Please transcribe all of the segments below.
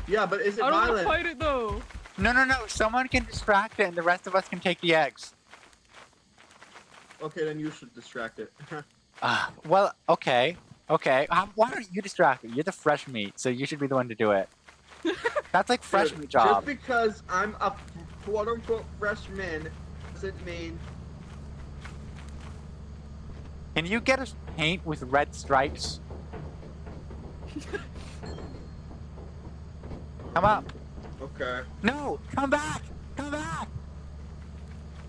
Yeah, but is it I don't want to violent? fight it though. No. Someone can distract it, and the rest of us can take the eggs. Okay, then you should distract it. Well, okay. Why don't you distract it? You're the fresh meat, so you should be the one to do it. That's like fresh Dude, meat job. Just because I'm a quote-unquote freshman doesn't mean... Can you get us paint with red stripes? Come up. Okay. No, come back.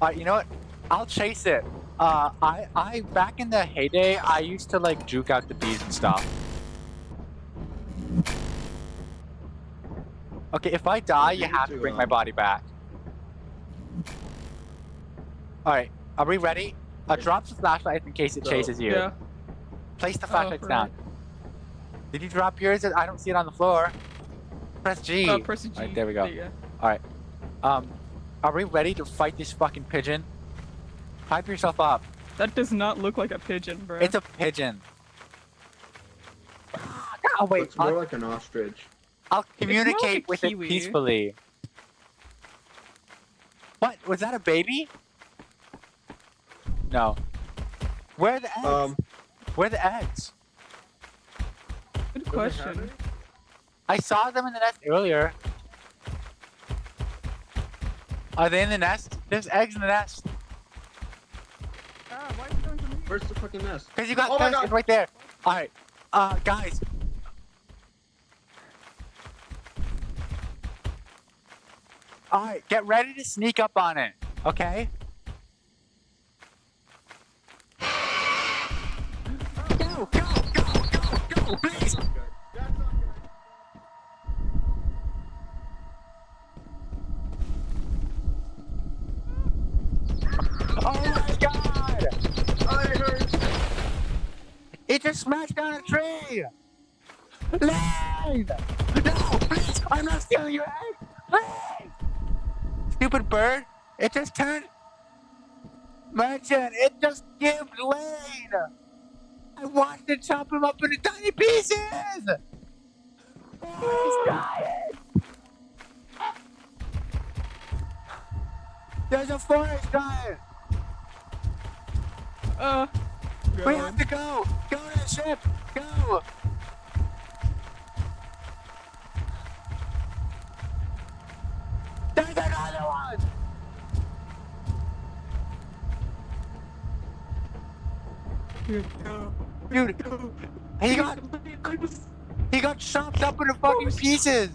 Alright, you know what? I'll chase it. I back in the heyday, I used to like juke out the bees and stuff. Okay, if I die, you have to bring my body back. Alright, are we ready? Drop the flashlight in case it chases you. Yeah. Place the flashlights right. down. Did you drop yours? I don't see it on the floor. Press G. Press G. Alright, there we go. you go. Alright. Are we ready to fight this fucking pigeon? Hype yourself up. That does not look like a pigeon, bro. It's a pigeon. Oh wait, It's more like an ostrich. I'll more communicate like a with it kiwi. peacefully. What? Was that a baby? No. Where are the eggs? Where are the eggs? Good Does it have question. any? I saw them in the nest earlier. Are they in the nest? There's eggs in the nest. Why are you going to me? Where's the fucking nest? Cause you got Oh my it's God. right there. Alright. Guys. Alright, get ready to sneak up on it. Okay? Go, please! That's not good. Oh my god! I heard. It just smashed down a tree! Leave! No, please! I'm not stealing your egg! Leave! Stupid bird! It just turned... Merchant, it just gave lane! I watched it chop him up into tiny pieces! He's dying! There's a forest giant! We have to go! Go to the ship! Go! There's another one! Dude, he got chopped up into fucking pieces!